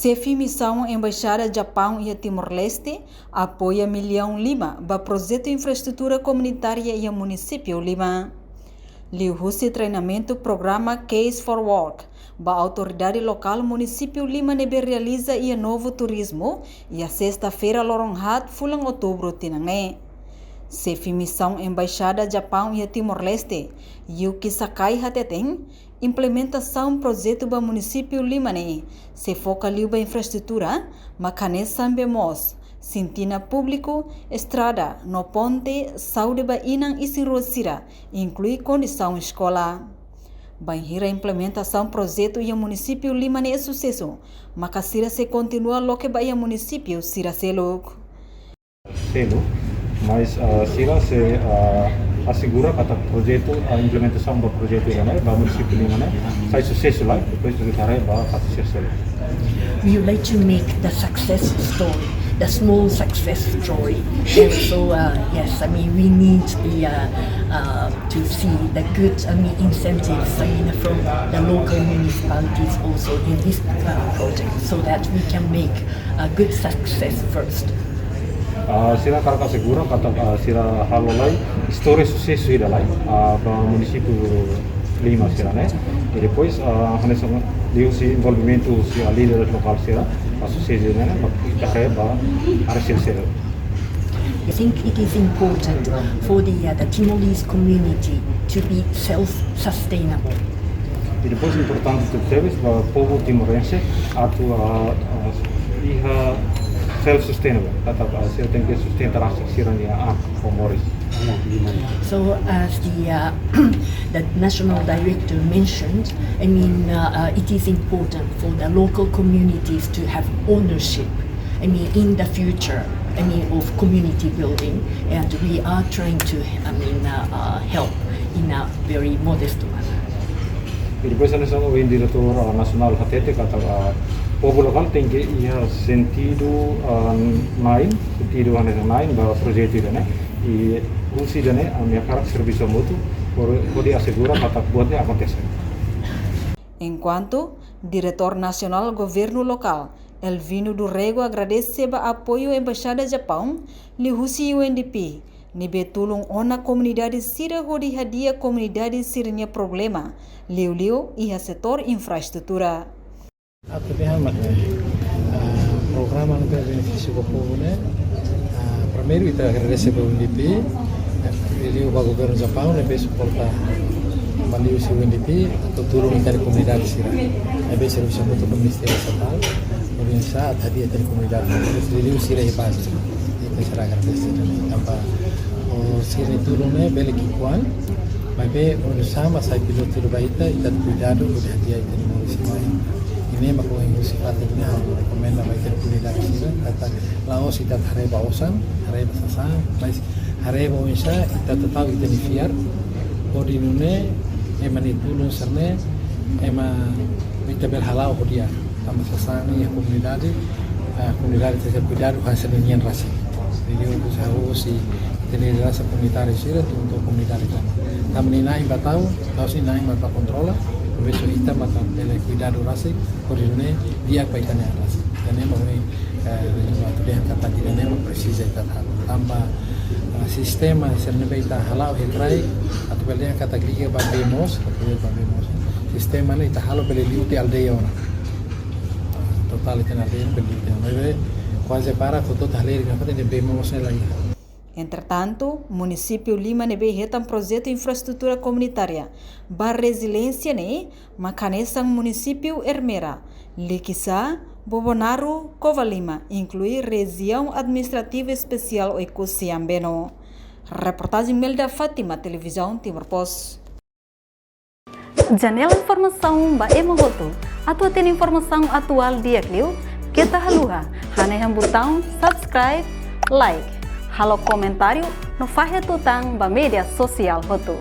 Chefe Missão Embaixada Japão e Timor-Leste apoia R$ 1,5 milhão para projeto de infraestrutura comunitária e município Lima. Liu treinamento programa Case for Work, a autoridade local município Lima nebe realiza e novo turismo e a sexta-feira loronhat fulang outubro tinange. Chefe Missão Embaixada Japão e Timor-Leste, Yuki Sakai Hateteng, implementação projeto para município Lima se foca liu para infraestrutura, macane sambemos, sintina público, estrada, no ponte, saúde ba inang isirosira, inclui condição escola. Banhira implementação projeto e município Lima é sucesso, macasira se continua lo que ba município sira seluk. Mas sila se assegura kata projeto implementação do projeto ini ba município Lima sai sucesso lá depois do cara ba sucesso. We would like to make the success story, the small success story. And so yes, we need to see the good incentives from the local municipalities also in this project, so that we can make a good success first. Sila karaka segura kata sila halolai história sucesso ida lai para município Lima sila e depois hanesang deu se envolvimento se a líderes local sila a sucesso ida para hasil sila. I think it is important for the Timorese community to be self-sustainable. E depois importante também para o povo timorense iha self-sustainable, kata sila tem que sustentar a siranya Moris. So as the national director mentioned, it is important for the local communities to have ownership. In the future, of community building, and we are trying to, help in a very modest manner. E depois nós o diretor nacional hatete kata povo local tem que ia sentido nain ba projeto ini e usi dane a minha cara serviço mútuo pode assegurar kata buatnya acontecer. Enquanto diretor nacional governo local Elvino Durrego agradece o apoio Embaixada Japão, Lihusi UNDP, nibe tulung ona comunidade sira hodi hadia comunidade sirnya problema, liu e a setor infraestrutura. Atau programa no benefício do povo, primeiro kita agradecer ao UNDP, ele o governo do Japão, suporta mandou se o UNDP atau turun dari comunidade sira, serviço muito do Ministério Estatal, organizar hadiah dari comunidade, ele o sira base, kita será agradecer tanpa sira turun beli kikuan, mas sama sai piloto baita kita cuidado do hadiah dari municipal. Ini makuha yung sifatnya rekomenda baik comunidade sira kata laos kita hareba osan hareba sasa mas hareba onsa kita tetap kita nifiar ordinune manitulun serne kita berhalau dia sama sasani comunidade terhadap cuidado hasilnya rasi jadi untuk harus tener rasa comunidade sira untuk comunidade kami nai batau si nai mata kontrola beso kita mata pele cuidado rasi ordinune dia kaitannya rasi dan memang waktu dia kata tidak memang precisa itu tambah sistema serne baita halau hetrai atau pele kata dia babemos sistema ni ta halau pele liuti aldeia ona total itu aldeia pele liuti quase para foto taler que fazem bemos lagi. Entretanto, município Lima nebe retam projeto infraestrutura comunitária bar resiliência macanesang município Ermera, Likisa, Bobonaru, Covalima, inclui região administrativa especial Oico-Siambeno. Reportagem Melda Fátima, televisão Timor Post. Janela informação ba emohoto. Atua tem informação atual dia kliu, kita haluha, haneham botão subscribe, like. Halo komentário no Fahe Tutang ba media sosial hotu.